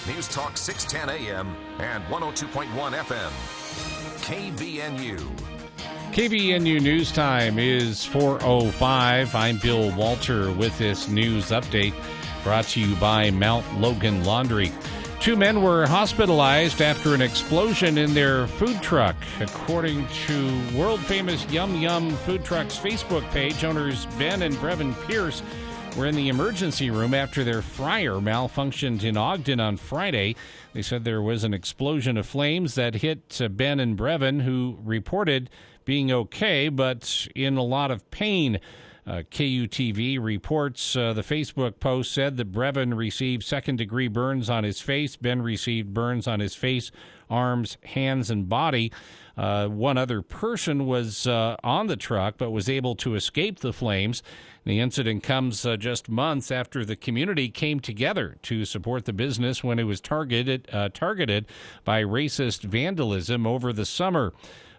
News Talk 610 AM and 102.1 FM. KVNU. KVNU News Time is 4:05. I'm Bill Walter with this news update brought to you by Mount Logan Laundry. 2 men were hospitalized after an explosion in their food truck. According to world-famous Yum Yum Food Truck's Facebook page, owners Ben and Brevin Pierce were in the emergency room after their fryer malfunctioned in Ogden on Friday. They said there was an explosion of flames that hit Ben and Brevin, who reported being okay, but in a lot of pain. KUTV reports the Facebook post said that Brevin received second-degree burns on his face. Ben received burns on his face, arms, hands, and body. One other person was on the truck but was able to escape the flames. The incident comes just months after the community came together to support the business when it was targeted by racist vandalism over the summer.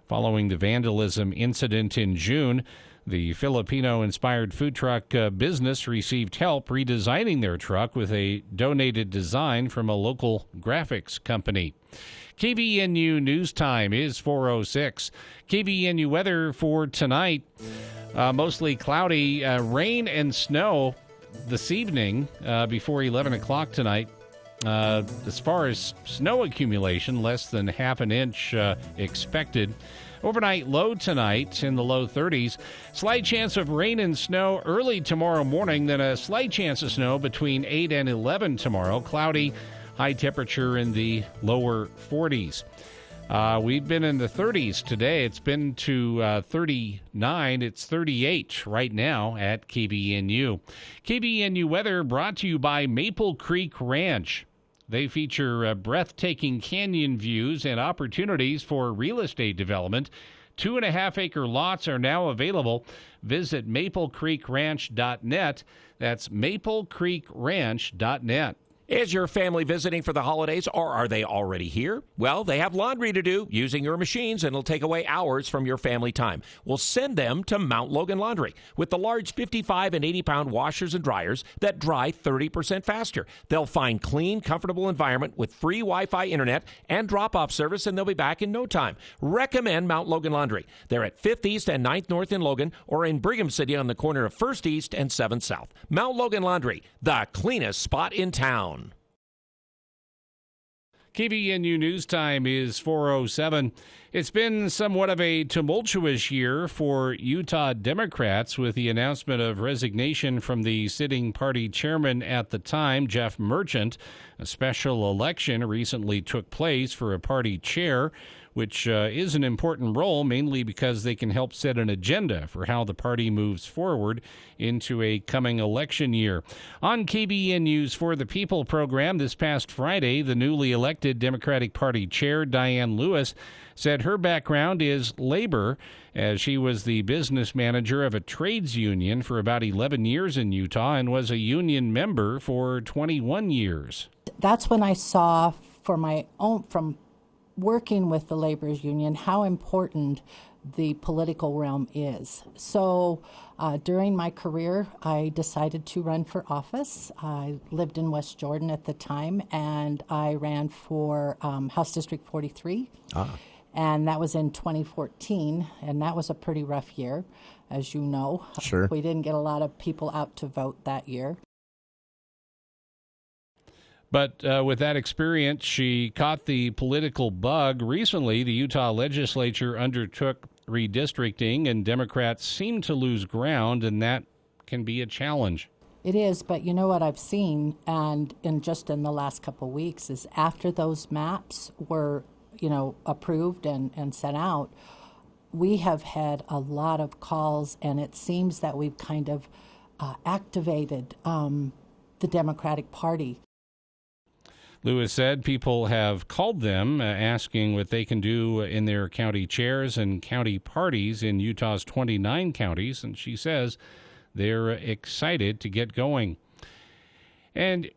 Following the vandalism incident in June, the Filipino-inspired food truck business received help redesigning their truck with a donated design from a local graphics company. KVNU News Time is 4:06. KVNU weather for tonight, mostly cloudy, rain and snow this evening before 11 o'clock tonight. As far as snow accumulation, less than half an inch expected. Overnight low tonight in the low 30s. Slight chance of rain and snow early tomorrow morning, then a slight chance of snow between 8 and 11 tomorrow. Cloudy, high temperature in the lower 40s. We've been in the 30s today. It's been to 39. It's 38 right now at KVNU. KVNU weather brought to you by Maple Creek Ranch. They feature breathtaking canyon views and opportunities for real estate development. 2.5-acre lots are now available. Visit maplecreekranch.net. That's maplecreekranch.net. Is your family visiting for the holidays, or are they already here? Well, they have laundry to do using your machines, and it'll take away hours from your family time. We'll send them to Mount Logan Laundry with the large 55 and 80-pound washers and dryers that dry 30% faster. They'll find clean, comfortable environment with free Wi-Fi internet and drop-off service, and they'll be back in no time. Recommend Mount Logan Laundry. They're at 5th East and 9th North in Logan, or in Brigham City on the corner of 1st East and 7th South. Mount Logan Laundry, the cleanest spot in town. KVNU News Time is 4:07. It's been somewhat of a tumultuous year for Utah Democrats with the announcement of resignation from the sitting party chairman at the time, Jeff Merchant. A special election recently took place for a party chair, which is an important role, mainly because they can help set an agenda for how the party moves forward into a coming election year. On KVNU's For the People program this past Friday, the newly elected Democratic Party chair, Diane Lewis, said her background is labor, as she was the business manager of a trades union for about 11 years in Utah and was a union member for 21 years. That's when I saw for my own, from working with the laborers union, how important the political realm is. So during my career, I decided to run for office. I lived in West Jordan at the time, and I ran for House District 43. And that was in 2014, and that was a pretty rough year, as you know. Sure. We didn't get a lot of people out to vote that year. But with that experience, she caught the political bug. Recently, the Utah legislature undertook redistricting, and Democrats seem to lose ground, and that can be a challenge. It is, but you know what I've seen, and in the last couple of weeks, is after those maps were, approved and sent out, we have had a lot of calls, and it seems that we've kind of activated the Democratic Party. Lewis said people have called them asking what they can do in their county chairs and county parties in Utah's 29 counties, and she says they're excited to get going. And a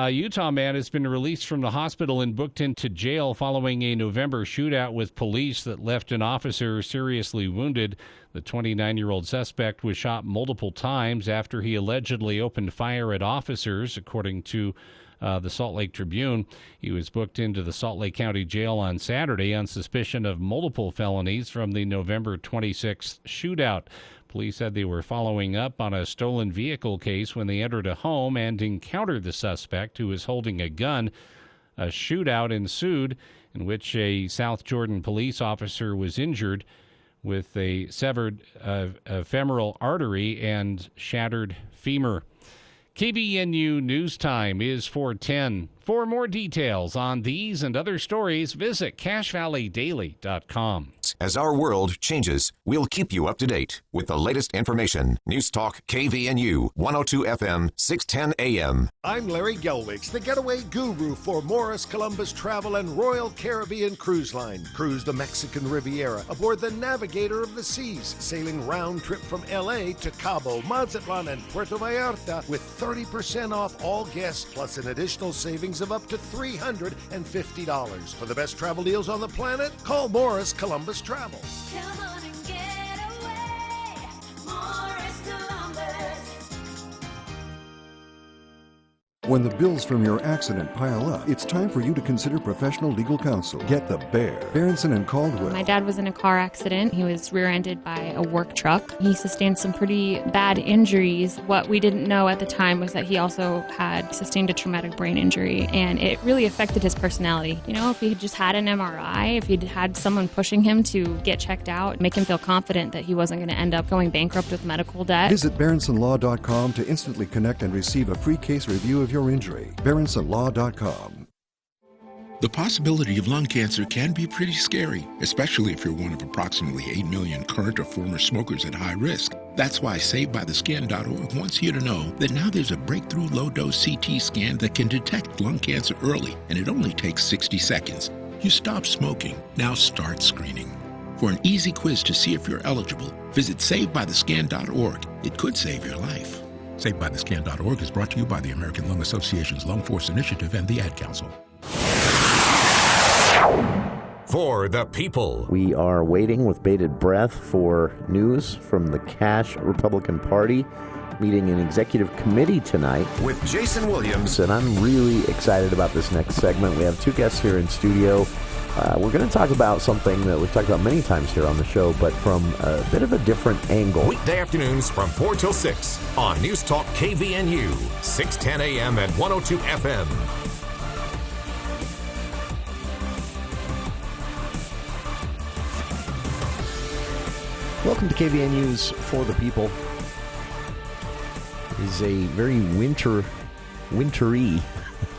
Utah man has been released from the hospital and booked into jail following a November shootout with police that left an officer seriously wounded. The 29-year-old suspect was shot multiple times after he allegedly opened fire at officers, according to the Salt Lake Tribune. He was booked into the Salt Lake County Jail on Saturday on suspicion of multiple felonies from the November 26th shootout. Police said they were following up on a stolen vehicle case when they entered a home and encountered the suspect, who was holding a gun. A shootout ensued in which a South Jordan police officer was injured with a severed femoral artery and shattered femur. KBNU News Time is 4:10. For more details on these and other stories, visit CashValleyDaily.com. As our world changes, we'll keep you up to date with the latest information. News Talk KVNU 102 FM 610 AM. I'm Larry Gelwigs, the getaway guru for Morris Columbus Travel and Royal Caribbean Cruise Line. Cruise the Mexican Riviera aboard the Navigator of the Seas, sailing round trip from LA to Cabo, Mazatlan, and Puerto Vallarta with 30% off all guests, plus an additional savings of up to $350. For the best travel deals on the planet, call Morris Columbus Travel. Come on and get away, Morris Columbus. When the bills from your accident pile up, it's time for you to consider professional legal counsel. Get the Berenson and Caldwell. My dad was in a car accident. He was rear-ended by a work truck. He sustained some pretty bad injuries. What we didn't know at the time was that he also had sustained a traumatic brain injury, and it really affected his personality. You know, if he had just had an MRI, if he'd had someone pushing him to get checked out, make him feel confident that he wasn't going to end up going bankrupt with medical debt. Visit BerensonLaw.com to instantly connect and receive a free case review of your injury. BerensonLaw.com. The possibility of lung cancer can be pretty scary, especially if you're one of approximately 8 million current or former smokers at high risk. That's why SaveByTheScan.org wants you to know that now there's a breakthrough low-dose CT scan that can detect lung cancer early, and it only takes 60 seconds. You stop smoking, now start screening. For an easy quiz to see if you're eligible, visit SaveByTheScan.org. It could save your life. SaveByTheScan.org is brought to you by the American Lung Association's Lung Force Initiative and the Ad Council. For the people. We are waiting with bated breath for news from the Cash Republican Party meeting an executive committee tonight. With Jason Williams. And I'm really excited about this next segment. We have two guests here in studio. We're going to talk about something that we've talked about many times here on the show, but from a bit of a different angle. Weekday afternoons from 4 till 6 on News Talk KVNU, 610 AM and 102 FM. Welcome to KVNU's For the People. It is a very wintry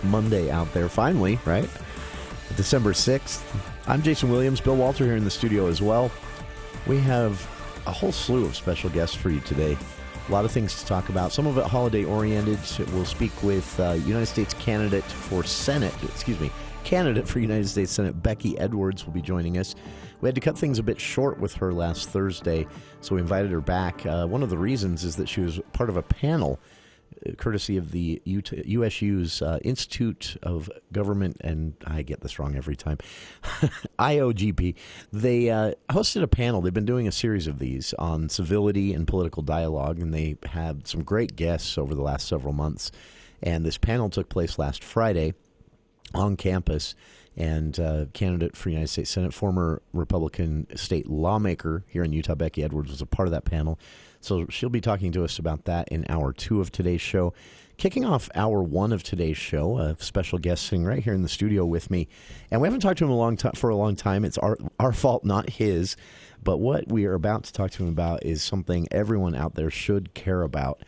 Monday out there, finally, right? December 6th. I'm Jason Williams. Bill Walter here in the studio as well. We have a whole slew of special guests for you today. A lot of things to talk about. Some of it holiday-oriented. We'll speak with United States candidate for United States Senate, Becky Edwards, will be joining us. We had to cut things a bit short with her last Thursday, so we invited her back. One of the reasons is that she was part of a panel courtesy of the USU's Institute of Government, and I get this wrong every time, IOGP. They hosted a panel. They've been doing a series of these on civility and political dialogue, and they had some great guests over the last several months. And this panel took place last Friday on campus, and candidate for United States Senate, former Republican state lawmaker here in Utah, Becky Edwards, was a part of that panel. So she'll be talking to us about that in hour 2 of today's show. Kicking off hour 1 of today's show, a special guest sitting right here in the studio with me. And we haven't talked to him for a long time. It's our fault, not his. But what we are about to talk to him about is something everyone out there should care about.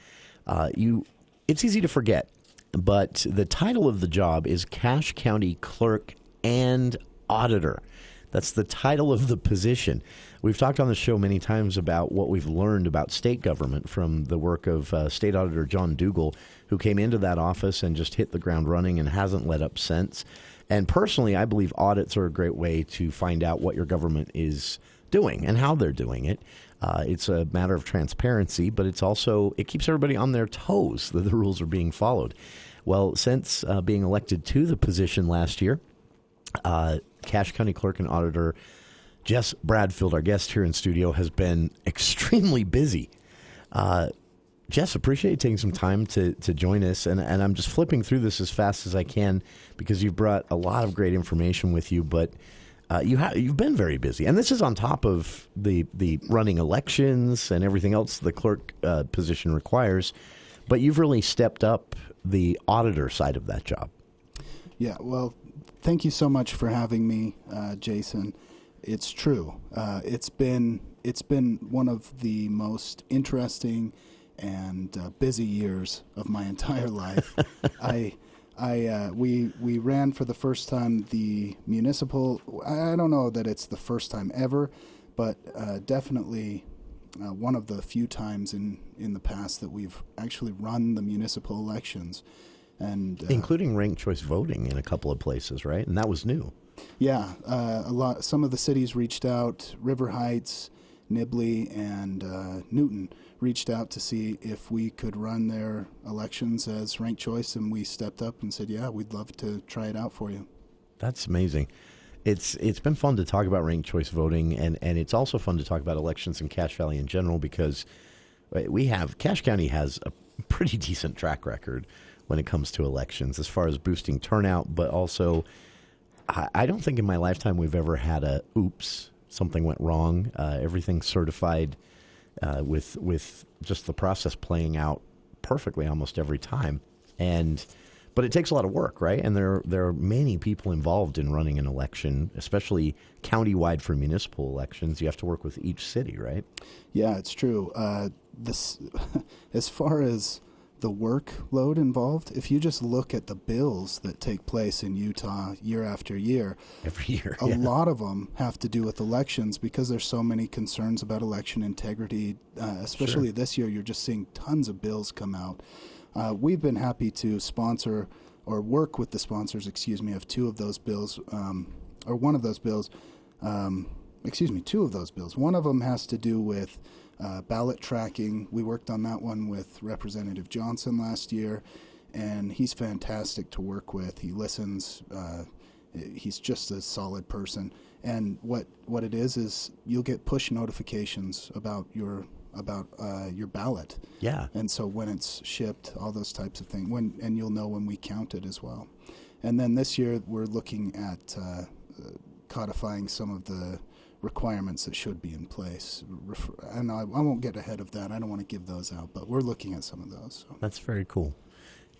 It's easy to forget, but the title of the job is Cache County Clerk and Auditor. That's the title of the position. We've talked on the show many times about what we've learned about state government from the work of State Auditor John Dougal, who came into that office and just hit the ground running and hasn't let up since. And personally, I believe audits are a great way to find out what your government is doing and how they're doing it. It's a matter of transparency, but it keeps everybody on their toes that the rules are being followed. Well, since being elected to the position last year, Cache County Clerk and Auditor Jess Bradfield, our guest here in studio, has been extremely busy. Jess, appreciate you taking some time to join us, and I'm just flipping through this as fast as I can because you've brought a lot of great information with you, but you've been very busy, and this is on top of the running elections and everything else the clerk position requires, but you've really stepped up the auditor side of that job. Yeah, well, thank you so much for having me, Jason. It's true. It's been one of the most interesting and busy years of my entire life. We ran for the first time the municipal. I don't know that it's the first time ever, but definitely one of the few times in the past that we've actually run the municipal elections, and including ranked choice voting in a couple of places, right? And that was new. Yeah, a lot. Some of the cities reached out. River Heights, Nibley, and Newton reached out to see if we could run their elections as ranked choice, and we stepped up and said, yeah, we'd love to try it out for you. That's amazing. It's been fun to talk about ranked choice voting, and it's also fun to talk about elections in Cache Valley in general, because Cache County has a pretty decent track record when it comes to elections as far as boosting turnout, but also I don't think in my lifetime we've ever had something went wrong. Everything's certified with just the process playing out perfectly almost every time. But it takes a lot of work, right? And there are many people involved in running an election, especially countywide for municipal elections. You have to work with each city, right? Yeah, it's true. As far as the workload involved, if you just look at the bills that take place in Utah year after year, every year, a lot of them have to do with elections because there's so many concerns about election integrity. Especially this year, you're just seeing tons of bills come out. We've been happy to sponsor or work with the sponsors, of two of those bills, or one of those bills. Two of those bills. One of them has to do with ballot tracking. We worked on that one with Representative Johnson last year, and he's fantastic to work with. He listens. He's just a solid person. And what it is you'll get push notifications about your ballot. Yeah. And so when it's shipped, all those types of things, and you'll know when we count it as well. And then this year we're looking at codifying some of the requirements that should be in place. And I won't get ahead of that. I don't want to give those out, but we're looking at some of those. So. That's very cool.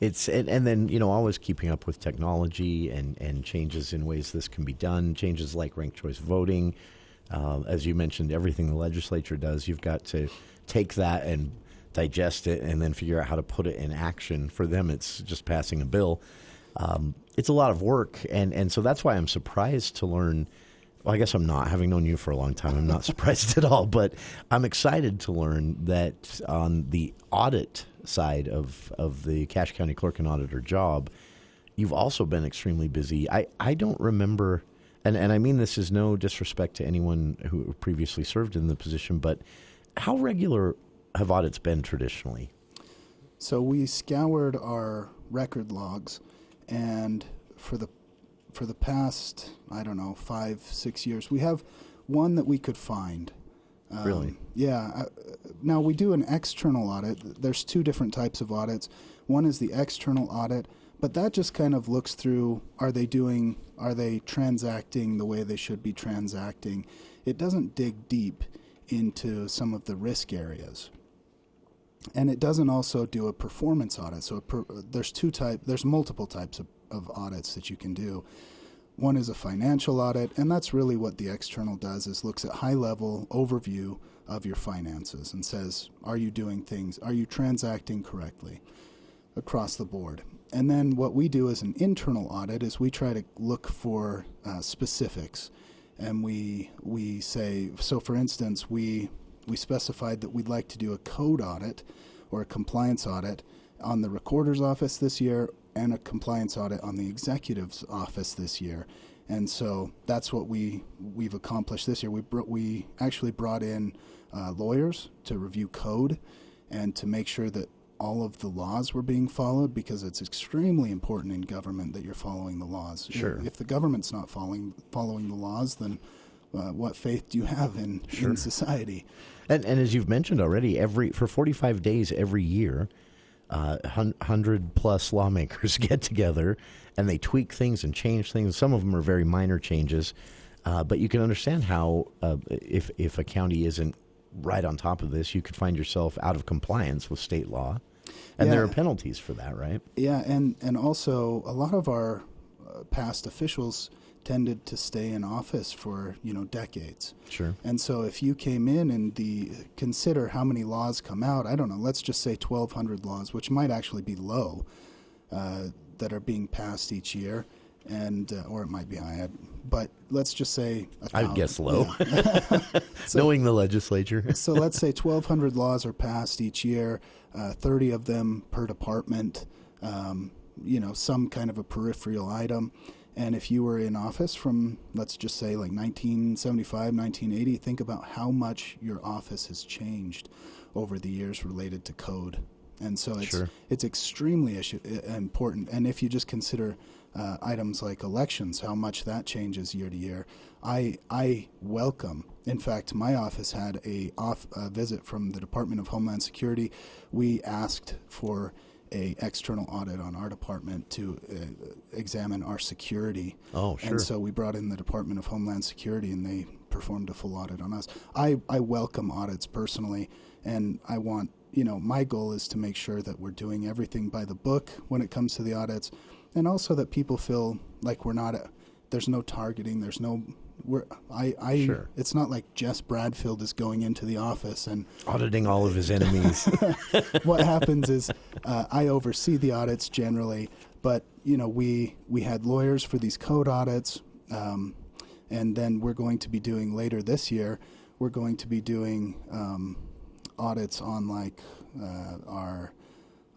And then, always keeping up with technology and changes in ways this can be done, changes like ranked choice voting. As you mentioned, everything the legislature does, you've got to take that and digest it and then figure out how to put it in action. For them, it's just passing a bill. It's a lot of work, and so that's why I'm surprised to learn. Well, I guess I'm not. Having known you for a long time, I'm not surprised at all. But I'm excited to learn that on the audit side of the Cache County Clerk and Auditor job, you've also been extremely busy. I don't remember, and I mean this is no disrespect to anyone who previously served in the position, but how regular have audits been traditionally? So we scoured our record logs, and for the past, 5-6 years, we have one that we could find. Really? Yeah. Now, we do an external audit. There's two different types of audits. One is the external audit, but that just kind of looks through, are they transacting the way they should be transacting? It doesn't dig deep into some of the risk areas. And it doesn't also do a performance audit. So there's multiple types of audits that you can do. One is a financial audit, and that's really what the external does, is looks at high-level overview of your finances and says, are you transacting correctly across the board? And then what we do as an internal audit is we try to look for specifics. And we say, so for instance, we specified that we'd like to do a code audit or a compliance audit on the recorder's office this year and a compliance audit on the executive's office this year. And so that's what we've accomplished this year. We actually brought in lawyers to review code and to make sure that all of the laws were being followed, because it's extremely important in government that you're following the laws. Sure. If the government's not following the laws, then what faith do you have in society? And as you've mentioned already, for 45 days every year, 100 plus lawmakers get together and they tweak things and change things. Some of them are very minor changes, but you can understand how if a county isn't right on top of this, you could find yourself out of compliance with state law, and there are penalties for that, right? Yeah, and also a lot of our past officials tended to stay in office for decades. Sure. And so if you came in and consider how many laws come out, I don't know, let's just say 1,200 laws, which might actually be low, that are being passed each year, and or it might be high, but let's just say I would guess low. Yeah. Knowing the legislature. So let's say 1,200 laws are passed each year, 30 of them per department, some kind of a peripheral item. And if you were in office from, let's just say, like 1975, 1980, think about how much your office has changed over the years related to code. And so it's extremely important. And if you just consider items like elections, how much that changes year to year, I welcome. In fact, my office had a visit from the Department of Homeland Security. We asked for a external audit on our department to examine our security. Oh, sure. And so we brought in the Department of Homeland Security, and they performed a full audit on us. I welcome audits personally, and I want, my goal is to make sure that we're doing everything by the book when it comes to the audits, and also that people feel like there's no targeting, there's no Sure. It's not like Jess Bradfield is going into the office and auditing all of his enemies. What happens is I oversee the audits generally, but we had lawyers for these code audits, and then we're going to be doing later this year. We're going to be doing audits on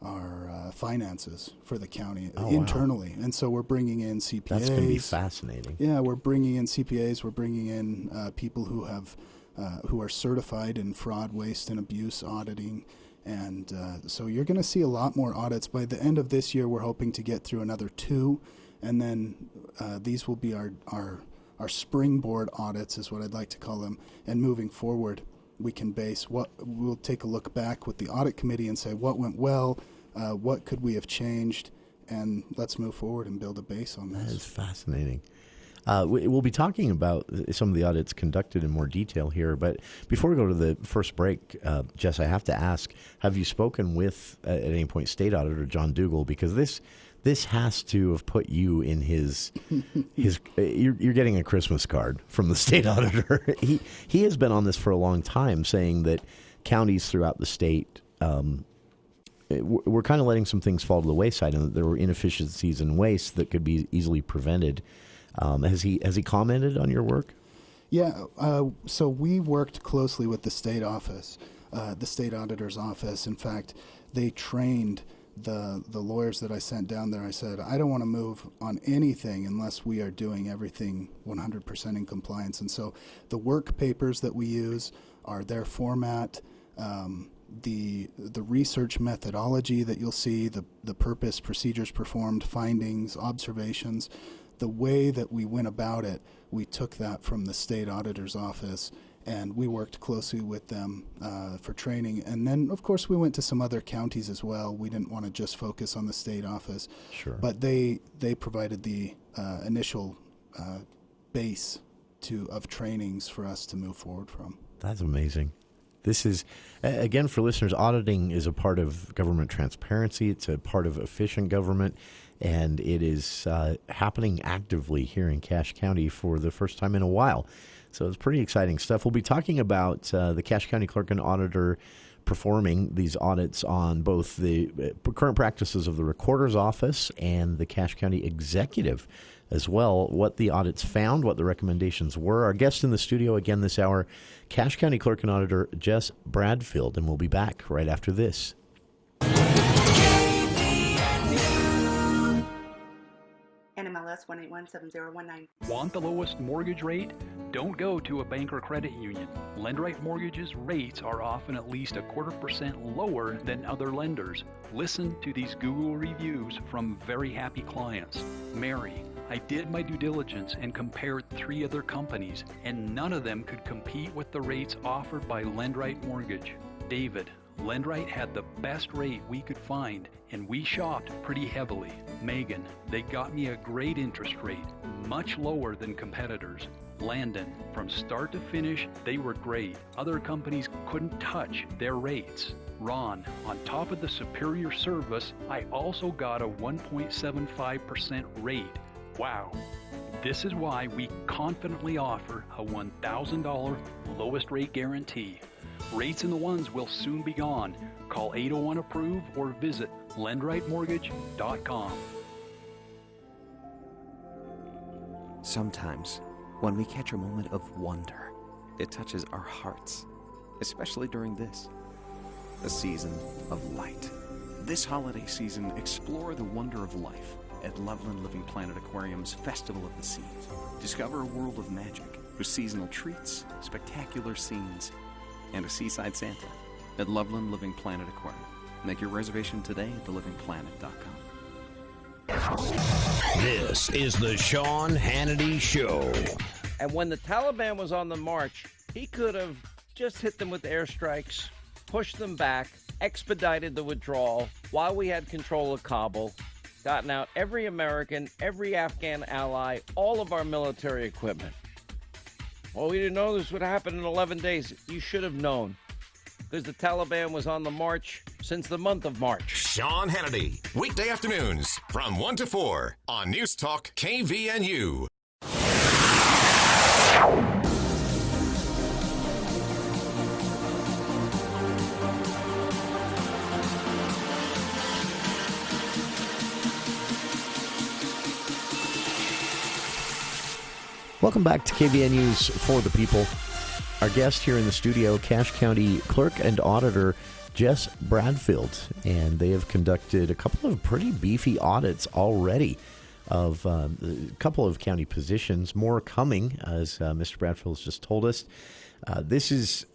our finances for the county internally. Wow. And so we're bringing in CPAs. That's going to be fascinating. Yeah, we're bringing in CPAs. We're bringing in people who are certified in fraud, waste, and abuse auditing. And so you're going to see a lot more audits. By the end of this year, we're hoping to get through another 2. And then these will be our springboard audits, is what I'd like to call them. And moving forward, we can we'll take a look back with the audit committee and say what went well, what could we have changed, and let's move forward and build a base on this. That is fascinating. We'll be talking about some of the audits conducted in more detail here, but before we go to the first break, Jess, I have to ask, have you spoken with, at any point, State Auditor John Dougal? Because this has to have put you in his you're getting a Christmas card from the state auditor. He has been on this for a long time, saying that counties throughout the state we're kind of letting some things fall to the wayside, and that there were inefficiencies and waste that could be easily prevented. Has he commented on your work? Yeah, so we worked closely with the state office, the state auditor's office. In fact, they trained the lawyers that I sent down there. I said, I don't want to move on anything unless we are doing everything 100% in compliance. And so the work papers that we use are their format, the research methodology that you'll see, the purpose, procedures performed, findings, observations, the way that we went about it, we took that from the state auditor's office, and we worked closely with them for training. And then, of course, we went to some other counties as well. We didn't want to just focus on the state office. Sure. But they provided the initial base of trainings for us to move forward from. That's amazing. This is, again, for listeners, auditing is a part of government transparency. It's a part of efficient government, and it is happening actively here in Cache County for the first time in a while. So it's pretty exciting stuff. We'll be talking about the Cache County Clerk and Auditor performing these audits on both the current practices of the Recorder's Office and the Cache County Executive as well, what the audits found, what the recommendations were. Our guest in the studio again this hour, Cache County Clerk and Auditor Jess Bradfield, and we'll be back right after this. NMLS 1817019. Want the lowest mortgage rate? Don't go to a bank or credit union. LendRight Mortgage's rates are often at least 0.25% lower than other lenders. Listen to these Google reviews from very happy clients. Mary, I did my due diligence and compared 3 other companies, and none of them could compete with the rates offered by LendRight Mortgage. David, LendRight had the best rate we could find, and we shopped pretty heavily. Megan, they got me a great interest rate, much lower than competitors. Landon, from start to finish, they were great. Other companies couldn't touch their rates. Ron, on top of the superior service, I also got a 1.75% rate. Wow. This is why we confidently offer a $1,000 lowest rate guarantee. Rates in the ones will soon be gone. Call 801-APPROVE or visit lendrightmortgage.com. Sometimes, when we catch a moment of wonder, it touches our hearts, especially during this, the season of light. This holiday season, explore the wonder of life at Loveland Living Planet Aquarium's Festival of the Seas. Discover a world of magic with seasonal treats, spectacular scenes, and a seaside Santa at Loveland Living Planet Aquarium. Make your reservation today at thelivingplanet.com. This is the Sean Hannity Show. And when the Taliban was on the march, he could have just hit them with airstrikes, pushed them back, expedited the withdrawal while we had control of Kabul, gotten out every American, every Afghan ally, all of our military equipment. Well, we didn't know this would happen in 11 days. You should have known, because the Taliban was on the march since the month of March. Sean Hannity, weekday afternoons from 1 to 4 on News Talk KVNU. Welcome back to KVNU's For the People. Our guest here in the studio, Cache County Clerk and Auditor Jess Bradfield, and they have conducted a couple of pretty beefy audits already of a couple of county positions. More coming, as Mr. Bradfield has just told us. This is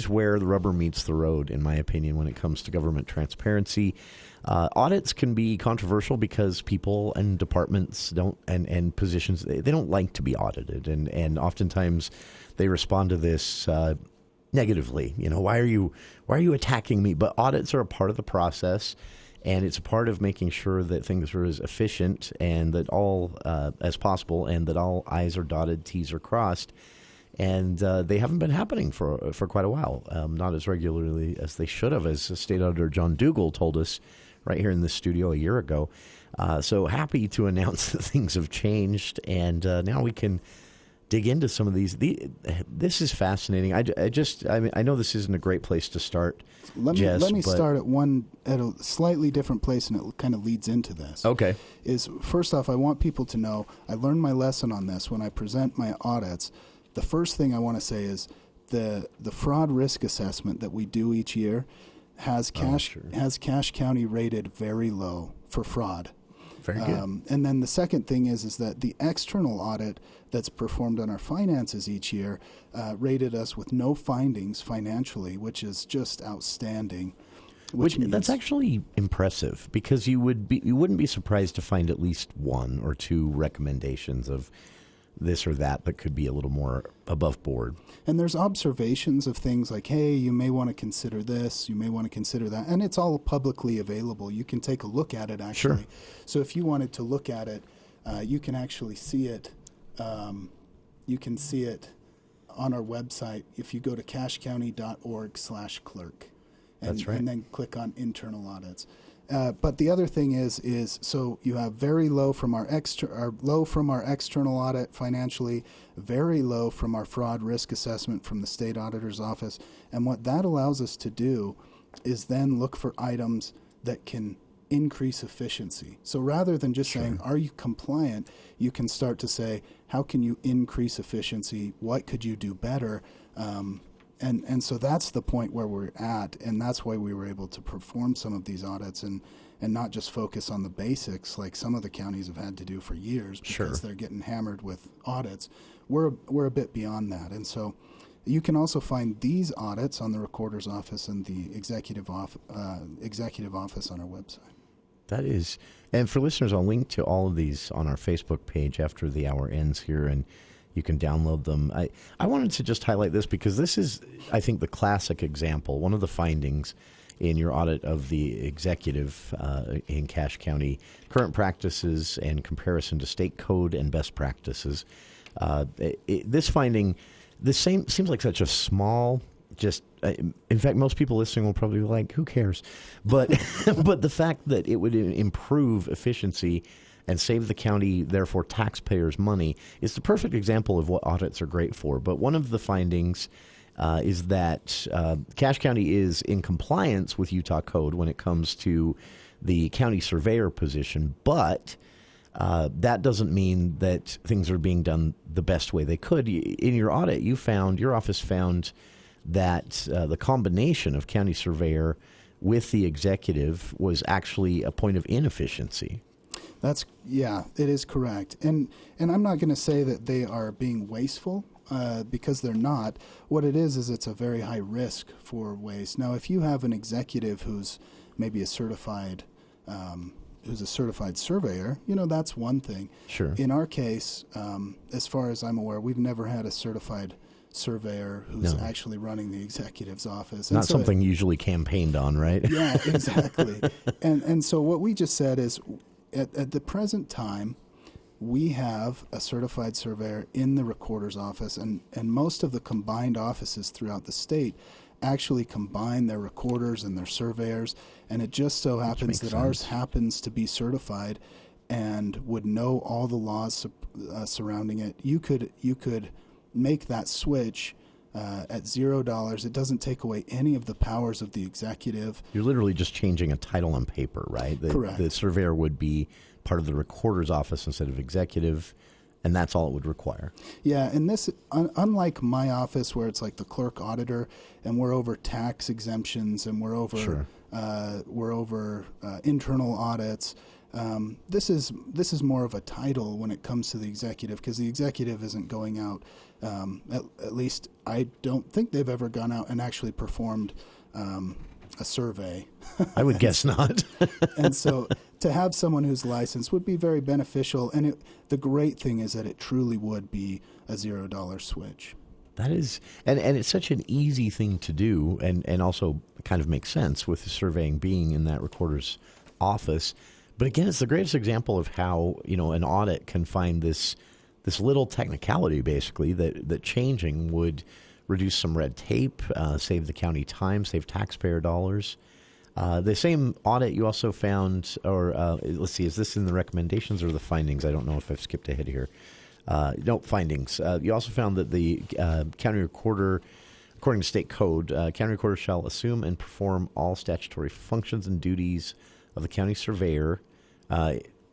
where the rubber meets the road, in my opinion, when it comes to government transparency. Audits can be controversial because people and departments don't, and positions, they don't like to be audited, and oftentimes they respond to this negatively. You know, why are you attacking me? But audits are a part of the process, and it's a part of making sure that things are as efficient and that all as possible, and that all I's are dotted, T's are crossed. And they haven't been happening for quite a while, not as regularly as they should have, as State Auditor John Dougal told us right here in the studio a year ago. So happy to announce that things have changed, and now we can dig into some of these. This is fascinating. I know this isn't a great place to start. Let me start at a slightly different place, and it kind of leads into this. Okay. Is first off, I want people to know I learned my lesson on this when I present my audits. The first thing I want to say is the fraud risk assessment that we do each year has Cache County rated very low for fraud. Very good. And then the second thing is that the external audit that's performed on our finances each year rated us with no findings financially, which is just outstanding. That's actually impressive, because you wouldn't be surprised to find at least one or two recommendations of this or that could be a little more above board. And there's observations of things like, hey, you may want to consider this, you may want to consider that, and it's all publicly available. You can take a look at it, actually. Sure. So if you wanted to look at it, you can actually see it. You can see it on our website if you go to cachecounty.org/clerk. That's right. And then click on internal audits. But the other thing is so you have very low from our external audit financially, very low from our fraud risk assessment from the state auditor's office, and what that allows us to do is then look for items that can increase efficiency. So rather than just saying, are you compliant, you can start to say, how can you increase efficiency? What could you do better? And so that's the point where we're at, and that's why we were able to perform some of these audits and not just focus on the basics like some of the counties have had to do for years because they're getting hammered with audits. We're a bit beyond that, and so you can also find these audits on the Recorder's Office and the Executive Office on our website. That is, and for listeners, I'll link to all of these on our Facebook page after the hour ends here, and you can download them. I wanted to just highlight this because this is, I think, the classic example, one of the findings in your audit of the executive in Cache County, current practices and comparison to state code and best practices. This finding, seems like such a small, in fact, most people listening will probably be like, who cares? But but the fact that it would improve efficiency and save the county, therefore taxpayers' money, is the perfect example of what audits are great for. But one of the findings is that Cache County is in compliance with Utah code when it comes to the county surveyor position, but that doesn't mean that things are being done the best way they could. In your audit, your office found that the combination of county surveyor with the executive was actually a point of inefficiency. It is correct. And I'm not going to say that they are being wasteful because they're not. What it is it's a very high risk for waste. Now, if you have an executive who's maybe a certified surveyor, that's one thing. Sure. In our case, as far as I'm aware, we've never had a certified surveyor who's actually running the executive's office. Not something usually campaigned on, right? Yeah, exactly. and so what we just said is at the present time, we have a certified surveyor in the recorder's office, and most of the combined offices throughout the state actually combine their recorders and their surveyors, and it just so happens that ours happens to be certified and would know all the laws surrounding it. You could make that switch at $0. It doesn't take away any of the powers of the executive. You're literally just changing a title on paper, right? Correct. The surveyor would be part of the recorder's office instead of executive, and that's all it would require. Yeah, and this, unlike my office where it's like the clerk auditor, and we're over tax exemptions and we're over internal audits. This is more of a title when it comes to the executive, because the executive isn't going out. At least I don't think they've ever gone out and actually performed a survey. I would guess not. And so to have someone who's licensed would be very beneficial. And the great thing is that it truly would be a $0 switch. That is, and it's such an easy thing to do, and also kind of makes sense with the surveying being in that recorder's office. But again, it's the greatest example of how, an audit can find this little technicality, basically, that changing would reduce some red tape, save the county time, save taxpayer dollars. The same audit you also found, or let's see, is this in the recommendations or the findings? I don't know if I've skipped ahead here. Findings. You also found that the county recorder, according to state code, county recorder shall assume and perform all statutory functions and duties of the county surveyor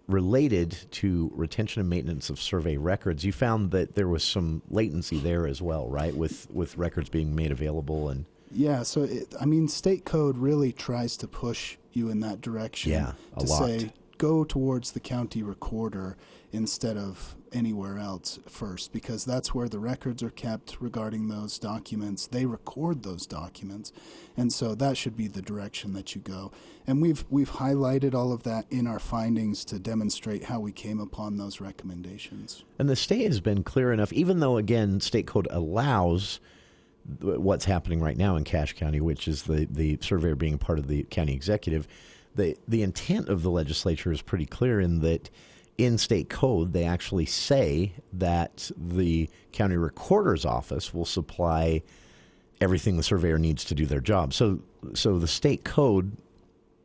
related to retention and maintenance of survey records. You found that there was some latency there as well, right, with records being made available and... Yeah, so state code really tries to push you in that direction. Yeah, a lot. Say, go towards the county recorder instead of anywhere else first, because that's where the records are kept regarding those documents. They record those documents, and so that should be the direction that you go. And we've highlighted all of that in our findings to demonstrate how we came upon those recommendations. And the state has been clear enough, even though, again, state code allows what's happening right now in Cache County, which is the surveyor being part of the county executive. The intent of the legislature is pretty clear in that in state code, they actually say that the county recorder's office will supply everything the surveyor needs to do their job. So the state code,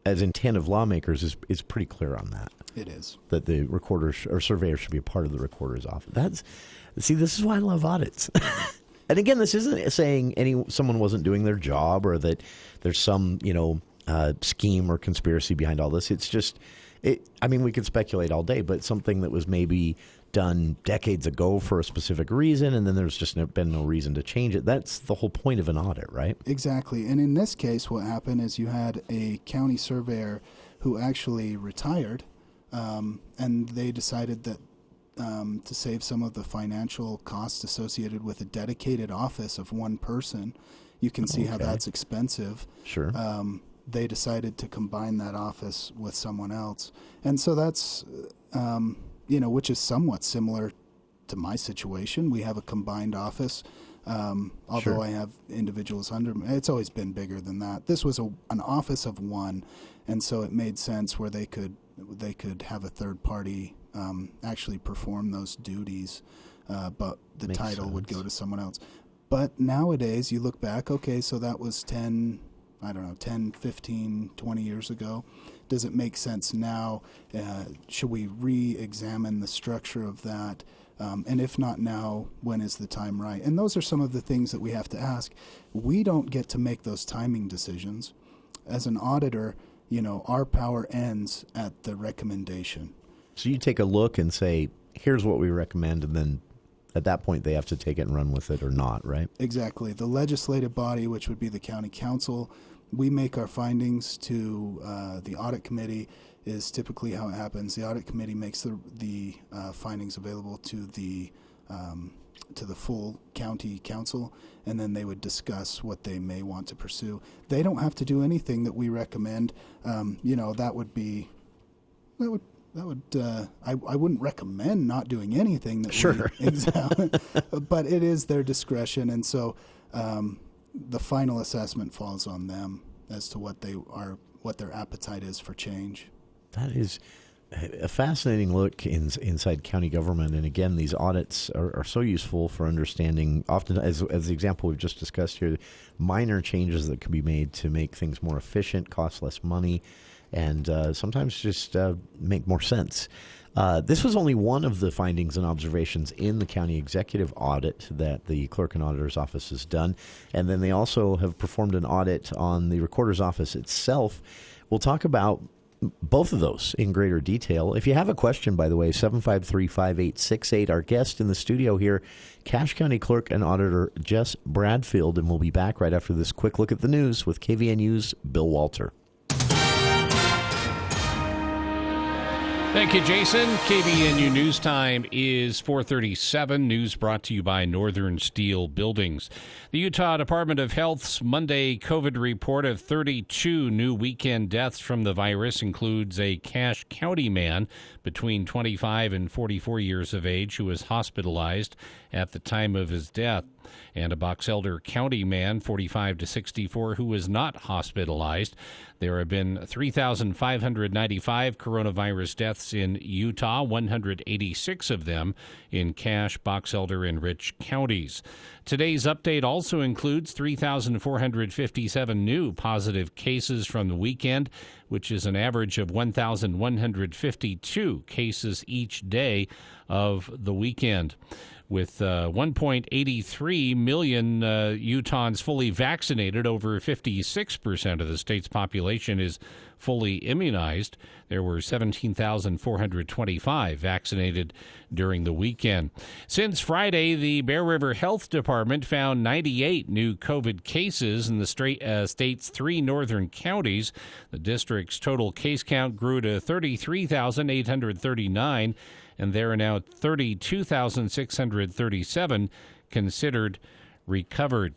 as intent of lawmakers, is pretty clear on that. It is. That the recorder or surveyor should be a part of the recorder's office. This is why I love audits. And again, this isn't saying someone wasn't doing their job or that there's some, scheme or conspiracy behind all this. It's just, we could speculate all day, but something that was maybe done decades ago for a specific reason, and then there's just been no reason to change it. That's the whole point of an audit, right? Exactly. And in this case, what happened is you had a county surveyor who actually retired, and they decided that to save some of the financial costs associated with a dedicated office of one person. You can see how that's expensive. Sure. they decided to combine that office with someone else. And so that's, which is somewhat similar to my situation. We have a combined office. Although Sure. I have individuals under me, it's always been bigger than that. This was an office of one, and so it made sense where they could have a third party actually perform those duties, but the Makes title would sense. go to someone else. But nowadays, you look back, okay, so that was 10, 15, 20 years ago. Does it make sense now? Should we re-examine the structure of that? And if not now, when is the time right? And those are some of the things that we have to ask. We don't get to make those timing decisions. As an auditor, our power ends at the recommendation. So you take a look and say, here's what we recommend, and then at that point they have to take it and run with it or not, right? Exactly. The legislative body, which would be the county council, we make our findings to the audit committee, is typically how it happens. The audit committee makes the findings available to the full county council, and then they would discuss what they may want to pursue. They don't have to do anything that we recommend. I wouldn't recommend not doing anything that Sure. we examine, but it is their discretion, and so the final assessment falls on them as to what their appetite is for change. That is a fascinating look inside county government. And again, these audits are so useful for understanding, often, as the example we've just discussed here, minor changes that can be made to make things more efficient, cost less money, and sometimes just make more sense. This was only one of the findings and observations in the county executive audit that the clerk and auditor's office has done. And then they also have performed an audit on the recorder's office itself. We'll talk about both of those in greater detail. If you have a question, by the way, 753-5868. Our guest in the studio here, Cache County Clerk and Auditor Jess Bradfield, and we'll be back right after this quick look at the news with KVNU's Bill Walter. Thank you, Jason. KVNU News Time is 4:37. News brought to you by Northern Steel Buildings. The Utah Department of Health's Monday COVID report of 32 new weekend deaths from the virus includes a Cache County man between 25 and 44 years of age who was hospitalized at the time of his death, and a Box Elder County man, 45 to 64, who was not hospitalized. There have been 3,595 coronavirus deaths in Utah, 186 of them in Cache, Box Elder, and Rich counties. Today's update also includes 3,457 new positive cases from the weekend, which is an average of 1,152 cases each day of the weekend. With 1.83 million Utahns fully vaccinated, over 56% of the state's population is fully immunized. There were 17,425 vaccinated during the weekend. Since Friday, the Bear River Health Department found 98 new COVID cases in the state's three northern counties. The district's total case count grew to 33,839. and there are now 32,637 considered recovered.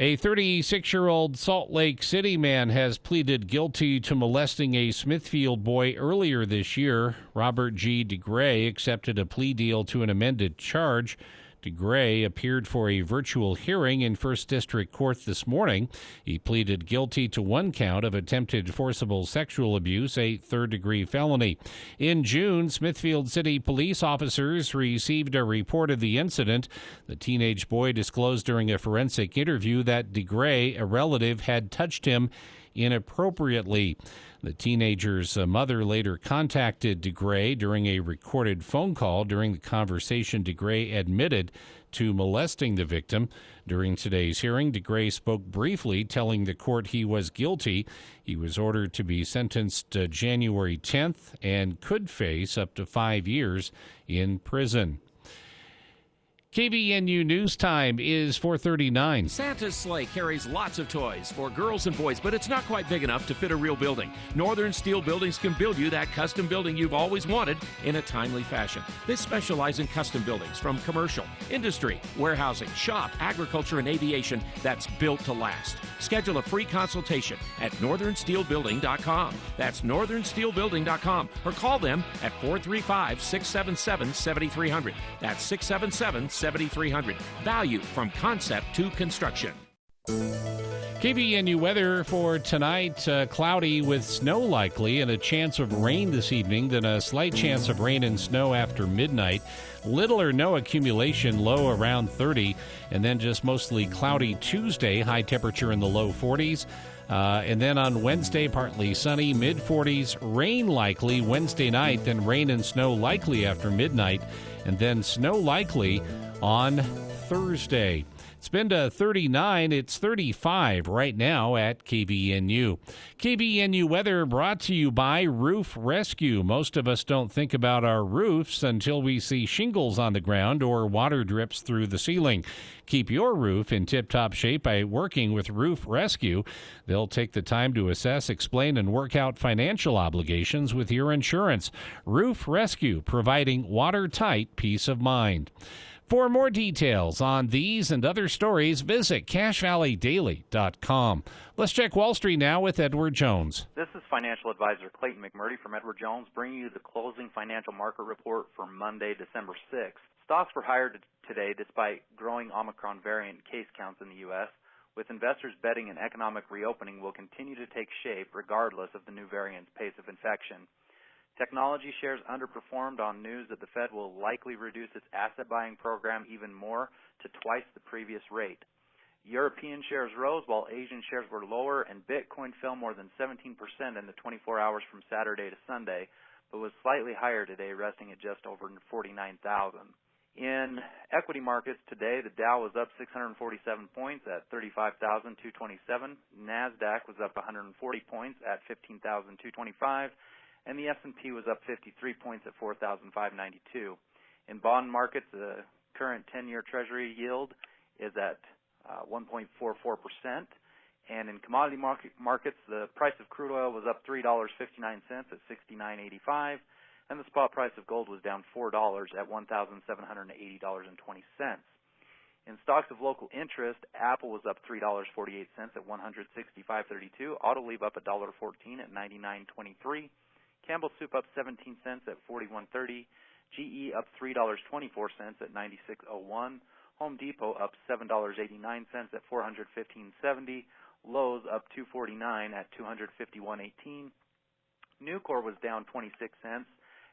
A 36-year-old Salt Lake City man has pleaded guilty to molesting a Smithfield boy earlier this year. Robert G. DeGray accepted a plea deal to an amended charge. DeGray appeared for a virtual hearing in First District Court this morning. He pleaded guilty to one count of attempted forcible sexual abuse, a third-degree felony. In June, Smithfield City police officers received a report of the incident. The teenage boy disclosed during a forensic interview that DeGray, a relative, had touched him inappropriately. The teenager's mother later contacted DeGray during a recorded phone call. During the conversation, DeGray admitted to molesting the victim. During today's hearing, DeGray spoke briefly, telling the court he was guilty. He was ordered to be sentenced January 10th and could face up to 5 years in prison. KVNU News Time is 4:39. Santa's sleigh carries lots of toys for girls and boys, but it's not quite big enough to fit a real building. Northern Steel Buildings can build you that custom building you've always wanted in a timely fashion. They specialize in custom buildings from commercial, industry, warehousing, shop, agriculture, and aviation that's built to last. Schedule a free consultation at northernsteelbuilding.com. That's northernsteelbuilding.com, or call them at 435-677-7300. That's 677-7300. Value from concept to construction. KVNU weather for tonight, cloudy with snow likely and a chance of rain this evening, then a slight chance of rain and snow after midnight. Little or no accumulation, low around 30, and then just mostly cloudy Tuesday, high temperature in the low 40s. And then on Wednesday, partly sunny, mid-40s, rain likely Wednesday night, then rain and snow likely after midnight, and then snow likely on Thursday. It's been to 39. It's 35 right now at KVNU. KVNU weather brought to you by Roof Rescue. Most of us don't think about our roofs until we see shingles on the ground or water drips through the ceiling. Keep your roof in tip-top shape by working with Roof Rescue. They'll take the time to assess, explain, and work out financial obligations with your insurance. Roof Rescue, providing watertight peace of mind. For more details on these and other stories, visit CashValleyDaily.com. Let's check Wall Street now with Edward Jones. This is financial advisor Clayton McMurdy from Edward Jones, bringing you the closing financial market report for Monday, December 6th. Stocks were higher today despite growing Omicron variant case counts in the U.S., with investors betting an economic reopening will continue to take shape regardless of the new variant's pace of infection. Technology shares underperformed on news that the Fed will likely reduce its asset buying program even more to twice the previous rate. European shares rose while Asian shares were lower, and Bitcoin fell more than 17% in the 24 hours from Saturday to Sunday, but was slightly higher today, resting at just over 49,000. In equity markets today, the Dow was up 647 points at 35,227. NASDAQ was up 140 points at 15,225. And the S&P was up 53 points at 4,592. In bond markets, the current 10-year Treasury yield is at 1.44%. And in commodity markets, the price of crude oil was up $3.59 at $69.85. And the spot price of gold was down $4 at $1,780.20. In stocks of local interest, Apple was up $3.48 at $165.32. Autoliv up $1.14 at $99.23. Campbell Soup up 17 cents at 41.30. GE up $3.24 at 96.01. Home Depot up $7.89 at 415.70. Lowe's up $2.49 at 251.18. Nucor was down 26 cents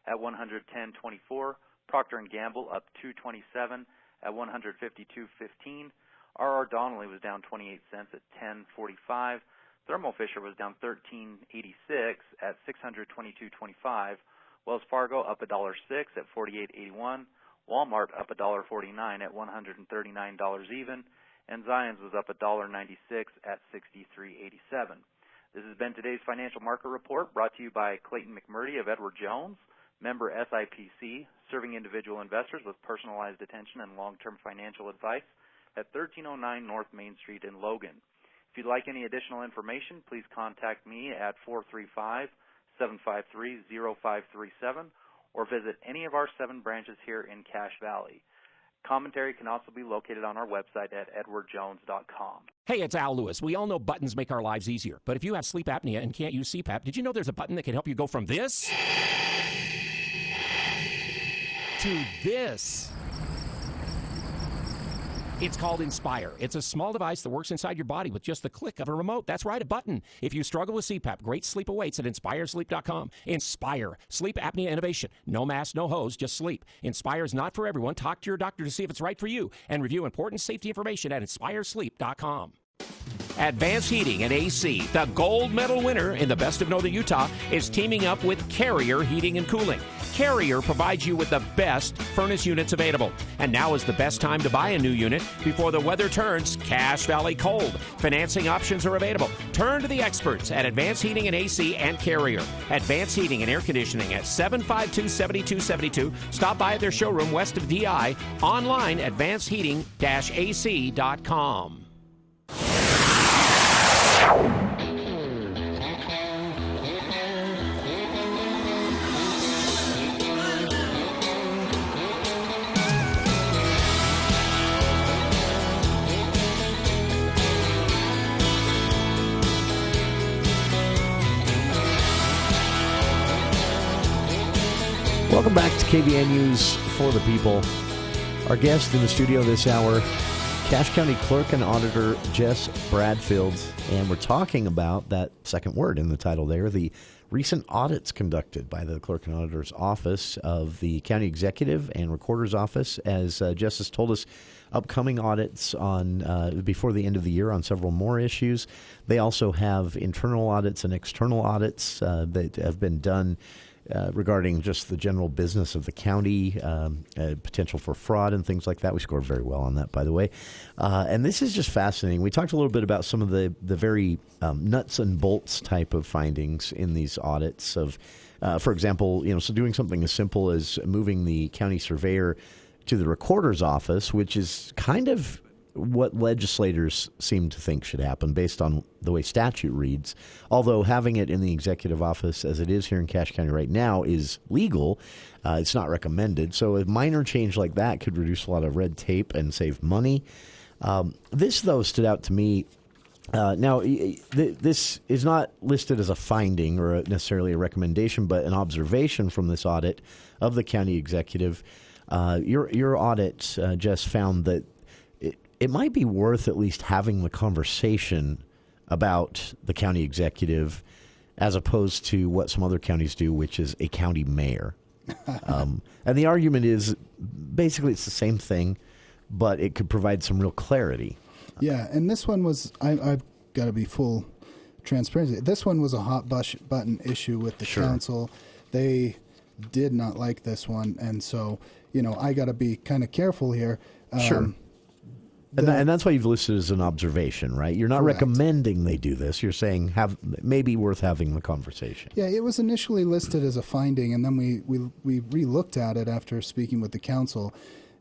at 110.24. Procter & Gamble up $2.27 at 152.15. R.R. Donnelley was down 28 cents at 10.45. Thermo Fisher was down $13.86 at $622.25. Wells Fargo up $1.06 at $48.81. Walmart up $1.49 at $139 even. And Zions was up $1.96 at $63.87. This has been today's financial market report brought to you by Clayton McMurdy of Edward Jones, member SIPC, serving individual investors with personalized attention and long-term financial advice at 1309 North Main Street in Logan. If you'd like any additional information, please contact me at 435-753-0537 or visit any of our 7 branches here in Cache Valley. Commentary can also be located on our website at edwardjones.com. Hey, it's Al Lewis. We all know buttons make our lives easier, but if you have sleep apnea and can't use CPAP, did you know there's a button that can help you go from this to this? It's called Inspire. It's a small device that works inside your body with just the click of a remote. That's right, a button. If you struggle with CPAP, great sleep awaits at InspireSleep.com. Inspire. Sleep apnea innovation. No mask, no hose, just sleep. Inspire is not for everyone. Talk to your doctor to see if it's right for you. And review important safety information at InspireSleep.com. Advanced Heating and AC, the gold medal winner in the Best of Northern Utah, is teaming up with Carrier Heating and Cooling. Carrier provides you with the best furnace units available. And now is the best time to buy a new unit before the weather turns Cache Valley cold. Financing options are available. Turn to the experts at Advanced Heating and AC and Carrier. Advanced Heating and Air Conditioning at 752-7272. Stop by at their showroom west of DI. Online, advancedheating-ac.com. Welcome back to KVN News for the People. Our guest in the studio this hour, Cache County Clerk and Auditor Jess Bradfield, and we're talking about that second word in the title there, the recent audits conducted by the Clerk and Auditor's Office of the County Executive and Recorder's Office. As Jess has told us, upcoming audits on before the end of the year on several more issues. They also have internal audits and external audits that have been done regarding just the general business of the county, potential for fraud and things like that. We scored very well on that, by the way. And this is just fascinating. We talked a little bit about some of the very nuts and bolts type of findings in these audits of, for example, so doing something as simple as moving the county surveyor to the recorder's office, which is kind of what legislators seem to think should happen based on the way statute reads. Although having it in the executive office, as it is here in Cache County right now, is legal, it's not recommended. So a minor change like that could reduce a lot of red tape and save money. This, though, stood out to me. Now, this is not listed as a finding or necessarily a recommendation, but an observation from this audit of the county executive. Your audit just found that it might be worth at least having the conversation about the county executive as opposed to what some other counties do, which is a county mayor. And the argument is basically it's the same thing, but it could provide some real clarity. Yeah, and this one was, I've got to be full transparency. This one was a hot button issue with the council. They did not like this one, and so, I got to be kind of careful here. Sure. And that's why you've listed as an observation, right? You're not recommending they do this. You're saying maybe worth having the conversation. Yeah, it was initially listed as a finding, and then we re-looked at it after speaking with the council,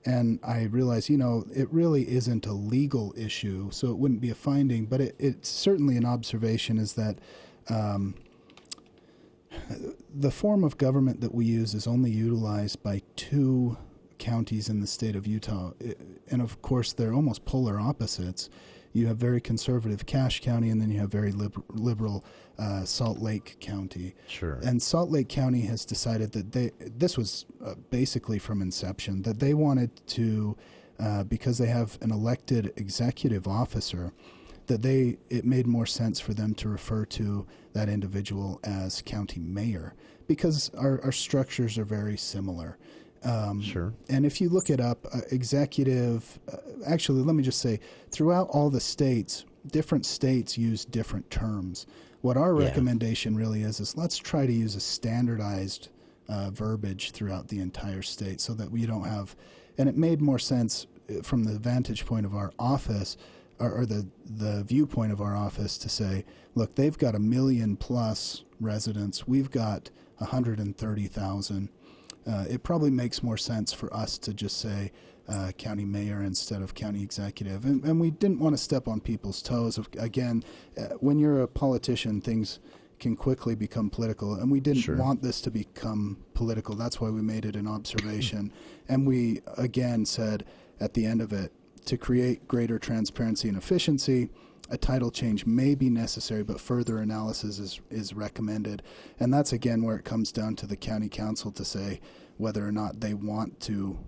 and I realized, it really isn't a legal issue, so it wouldn't be a finding, but it's certainly an observation is that the form of government that we use is only utilized by 2 counties in the state of Utah, and of course they're almost polar opposites. You have very conservative Cache County, and then you have very liberal Salt Lake County. Sure. And Salt Lake County has decided that this was basically from inception, that they wanted to, because they have an elected executive officer, that it made more sense for them to refer to that individual as county mayor, because our structures are very similar. Sure. And if you look it up, executive, actually, let me just say, throughout all the states, different states use different terms. What our recommendation really is let's try to use a standardized verbiage throughout the entire state so that we don't have, and it made more sense from the vantage point of our office, or the viewpoint of our office, to say, look, they've got 1 million plus residents. We've got 130,000. It probably makes more sense for us to just say county mayor instead of county executive. And we didn't want to step on people's toes. Again, when you're a politician, things can quickly become political. And we didn't want this to become political. That's why we made it an observation. And we, again, said at the end of it, to create greater transparency and efficiency, a title change may be necessary, but further analysis is recommended. And that's, again, where it comes down to the county council to say whether or not they want to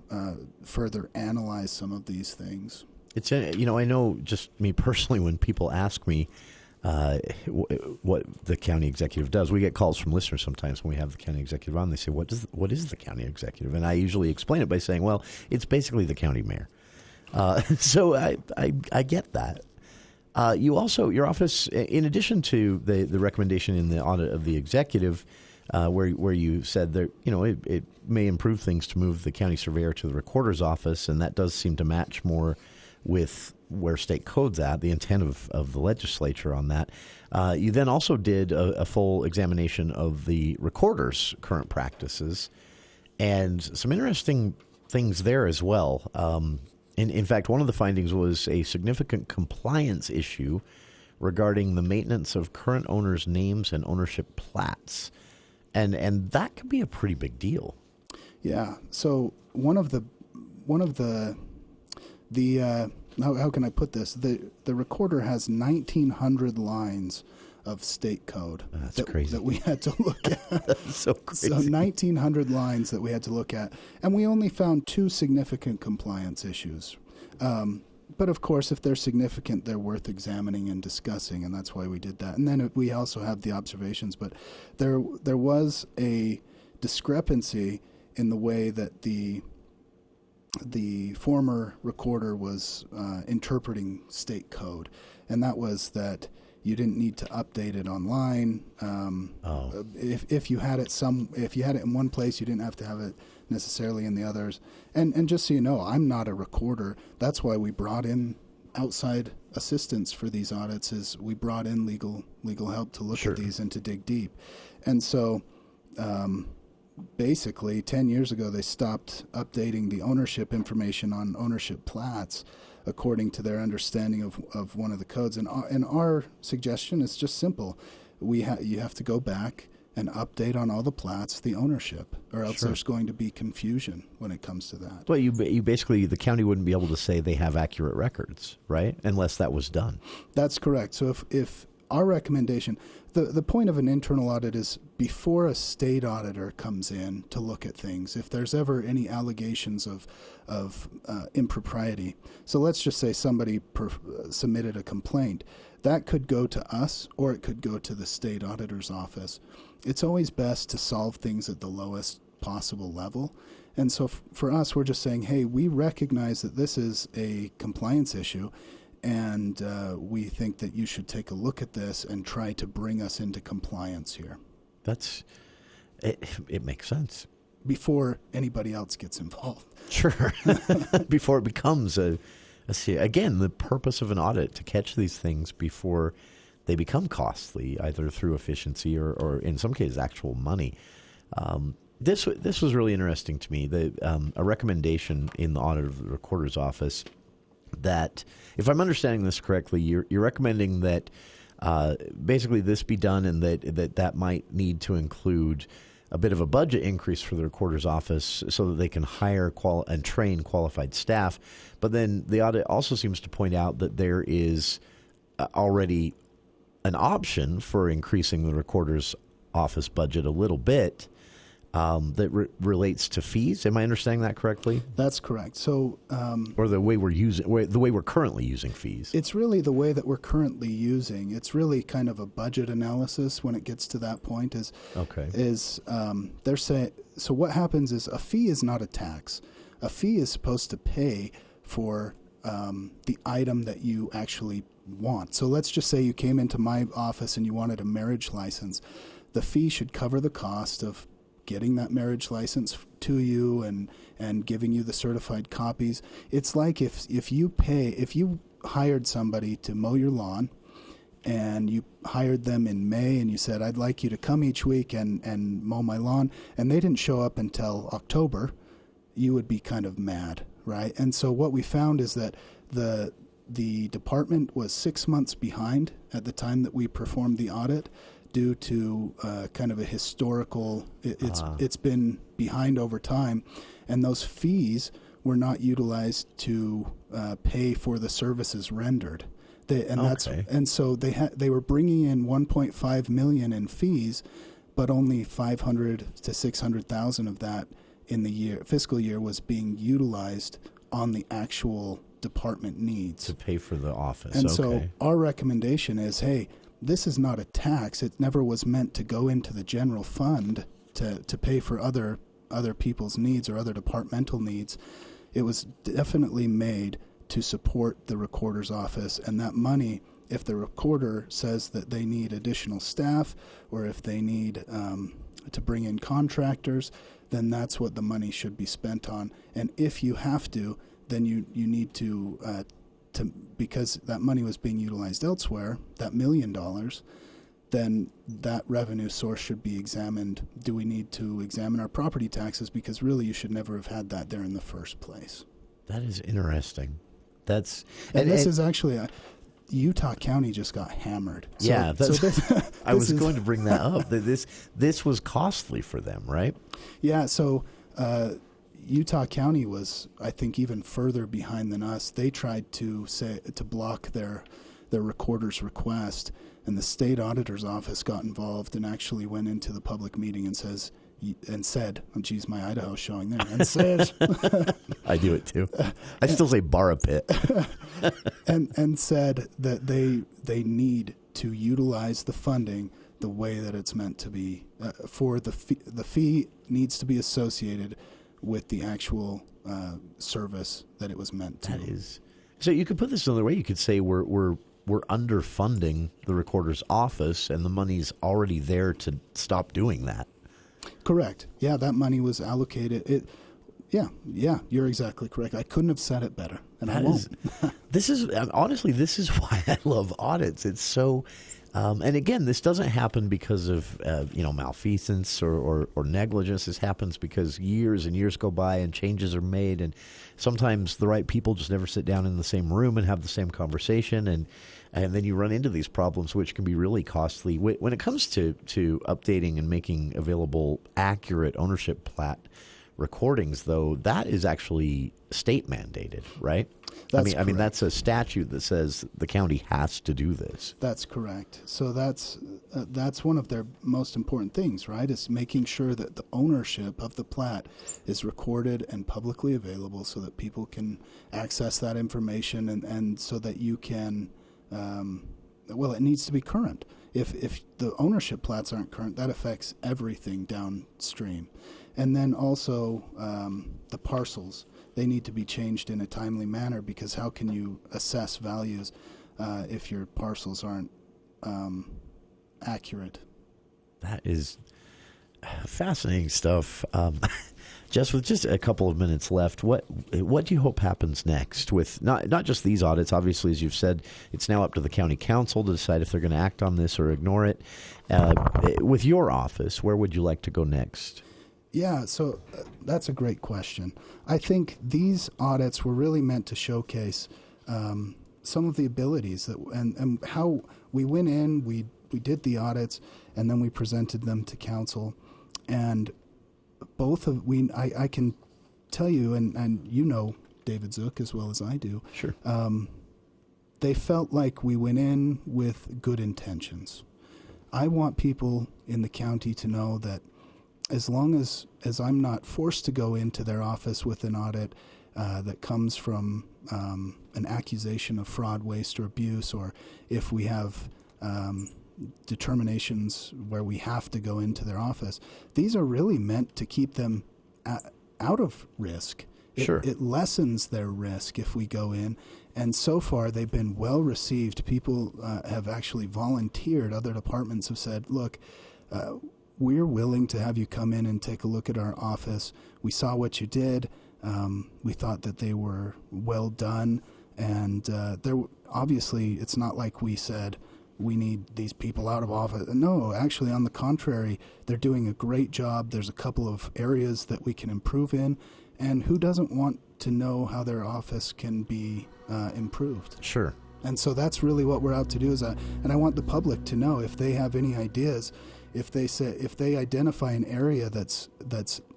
further analyze some of these things. It's, I know just me personally, when people ask me what the county executive does, we get calls from listeners sometimes when we have the county executive on. They say, what is the county executive? And I usually explain it by saying, well, it's basically the county mayor. So I get that. You also, your office, in addition to the recommendation in the audit of the executive, where you said that it may improve things to move the county surveyor to the recorder's office, and that does seem to match more with where state code's at, the intent of the legislature on that. You then also did a full examination of the recorder's current practices, and some interesting things there as well. In fact, one of the findings was a significant compliance issue regarding the maintenance of current owners' names and ownership plats. And that could be a pretty big deal. Yeah. So one of the how can I put this? The recorder has 1,900 lines of state code. That's crazy. That we had to look at. That's so crazy. So 1,900 lines that we had to look at, and we only found 2 significant compliance issues. But of course, if they're significant, they're worth examining and discussing, and that's why we did that. And then we also have the observations. But there was a discrepancy in the way that the former recorder was interpreting state code, and that was that you didn't need to update it online. If you had it in one place, you didn't have to have it necessarily in the others. And just so you know, I'm not a recorder. That's why we brought in outside assistance for these audits. Is we brought in legal help to look at these and to dig deep. And so basically 10 years ago they stopped updating the ownership information on ownership plats according to their understanding of one of the codes. And our suggestion is just simple. You have to go back and update on all the plats the ownership, or else there's going to be confusion when it comes to that. Well, you basically, the county wouldn't be able to say they have accurate records, right? Unless that was done. That's correct. So if our recommendation, the point of an internal audit is before a state auditor comes in to look at things, if there's ever any allegations of impropriety. So let's just say somebody submitted a complaint. That could go to us, or it could go to the state auditor's office. It's always best to solve things at the lowest possible level. And so for us, we're just saying, hey, we recognize that this is a compliance issue, and we think that you should take a look at this and try to bring us into compliance here. It makes sense. Before anybody else gets involved. Sure. Before it becomes again, the purpose of an audit, to catch these things before they become costly, either through efficiency or in some cases, actual money. This was really interesting to me. A recommendation in the audit of the recorder's office that, if I'm understanding this correctly, you're recommending that basically this be done, and that might need to include a bit of a budget increase for the recorder's office so that they can hire and train qualified staff. But then the audit also seems to point out that there is already an option for increasing the recorder's office budget a little bit that relates to fees. Am I understanding that correctly? That's correct. So, or the way we're currently using fees. It's really the way that we're currently using. It's really kind of a budget analysis when it gets to that point. They're saying, so what happens is a fee is not a tax. A fee is supposed to pay for the item that you actually want. So let's just say you came into my office and you wanted a marriage license. The fee should cover the cost of getting that marriage license to you and giving you the certified copies. It's like if you hired somebody to mow your lawn, and you hired them in May, and you said, I'd like you to come each week and mow my lawn, and they didn't show up until October, you would be kind of mad, right? And so what we found is that the department was 6 months behind at the time that we performed the audit, due to kind of a historical, it's been behind over time, and those fees were not utilized to pay for the services rendered. So they were bringing in $1.5 million in fees, but only $500,000 to $600,000 of that in the fiscal year was being utilized on the actual department needs to pay for the office. And so our recommendation is, hey, this is not a tax. It never was meant to go into the general fund to pay for other people's needs or other departmental needs. It was definitely made to support the recorder's office, and that money, if the recorder says that they need additional staff, or if they need to bring in contractors, then that's what the money should be spent on. And if you have to, then you need to because that money was being utilized elsewhere, that $1 million, then that revenue source should be examined. Do we need to examine our property taxes? Because really you should never have had that there in the first place. That is interesting. That's and this is actually Utah County just got hammered. So, yeah, I was going to bring that up. This was costly for them, right? Yeah, so Utah County was, I think, even further behind than us. They tried to block their recorder's request, and the state auditor's office got involved and actually went into the public meeting and said, oh, geez, my Idaho's showing there, and said, I do it too. I still say borrow pit. and said that they need to utilize the funding the way that it's meant to be. For the fee needs to be associated with the actual service that it was meant to. That is. So you could put this another way. You could say we're underfunding the recorder's office, and the money's already there to stop doing that. Correct. Yeah, that money was allocated. Yeah, you're exactly correct. I couldn't have said it better, and I won't. This is honestly, this is why I love audits. It's so, and again, this doesn't happen because of malfeasance or negligence. This happens because years and years go by and changes are made, and sometimes the right people just never sit down in the same room and have the same conversation, and then you run into these problems, which can be really costly. When it comes to updating and making available accurate ownership plat recordings, though, that is actually state mandated, right? I mean that's a statute that says the county has to do this. That's correct. So that's one of their most important things, right? Is making sure that the ownership of the plat is recorded and publicly available, so that people can access that information, and so that you can. It needs to be current. If the ownership plats aren't current, that affects everything downstream. And then also the parcels, they need to be changed in a timely manner, because how can you assess values if your parcels aren't accurate? That is fascinating stuff. Jess, with just a couple of minutes left, what do you hope happens next with not just these audits? Obviously, as you've said, it's now up to the county council to decide if they're going to act on this or ignore it. With your office, where would you like to go next? Yeah, so that's a great question. I think these audits were really meant to showcase some of the abilities and how we went in, we did the audits, and then we presented them to council. And I can tell you, and you know David Zook as well as I do. Sure. They felt like we went in with good intentions. I want people in the county to know that as long as I'm not forced to go into their office with an audit that comes from an accusation of fraud, waste, or abuse, or if we have determinations where we have to go into their office, these are really meant to keep them out of risk. Sure. It lessens their risk if we go in. And so far, they've been well received. People have actually volunteered. Other departments have said, look, we're willing to have you come in and take a look at our office. We saw what you did. We thought that they were well done. And obviously, it's not like we said, we need these people out of office. No, actually, on the contrary, they're doing a great job. There's a couple of areas that we can improve in. And who doesn't want to know how their office can be improved? Sure. And so that's really what we're out to do. And I want the public to know, if they have any ideas, if they identify an area that's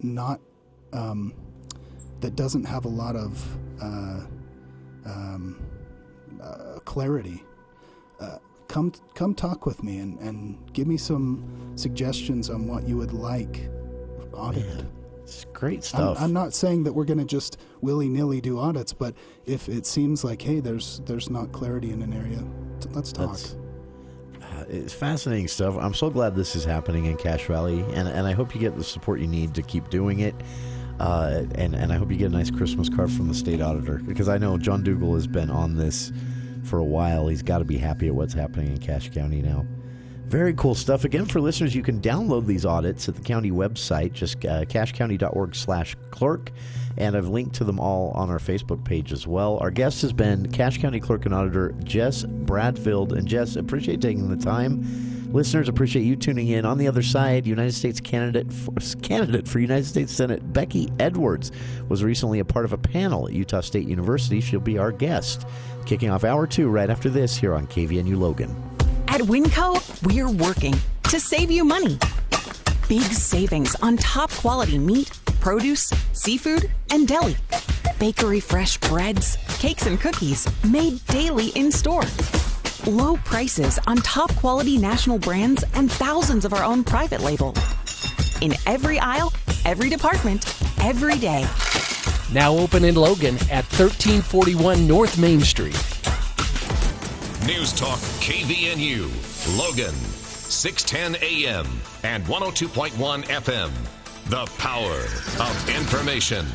not that doesn't have a lot of clarity, come talk with me and give me some suggestions on what you would like audited. Man, it's great stuff. I'm not saying that we're going to just willy-nilly do audits, but if it seems like, hey, there's not clarity in an area, let's talk. It's fascinating stuff. I'm so glad this is happening in Cache Valley, and I hope you get the support you need to keep doing it. And I hope you get a nice Christmas card from the state auditor, because I know John Dougal has been on this for a while. He's got to be happy at what's happening in Cache County now. Very cool stuff. Again, for listeners, you can download these audits at the county website, just cashcounty.org/clerk, and I've linked to them all on our Facebook page as well. Our guest has been Cache County Clerk and Auditor Jess Bradfield. And Jess, appreciate taking the time. Listeners, appreciate you tuning in. On the other side, United States candidate for United States Senate Becky Edwards was recently a part of a panel at Utah State University. She'll be our guest. Kicking off Hour 2 right after this here on KVNU Logan. At Winco, we're working to save you money. Big savings on top quality meat, produce, seafood, and deli. Bakery fresh breads, cakes, and cookies made daily in store. Low prices on top quality national brands and thousands of our own private label. In every aisle, every department, every day. Now open in Logan at 1341 North Main Street. News Talk KVNU, Logan, 610 AM and 102.1 FM. The power of information.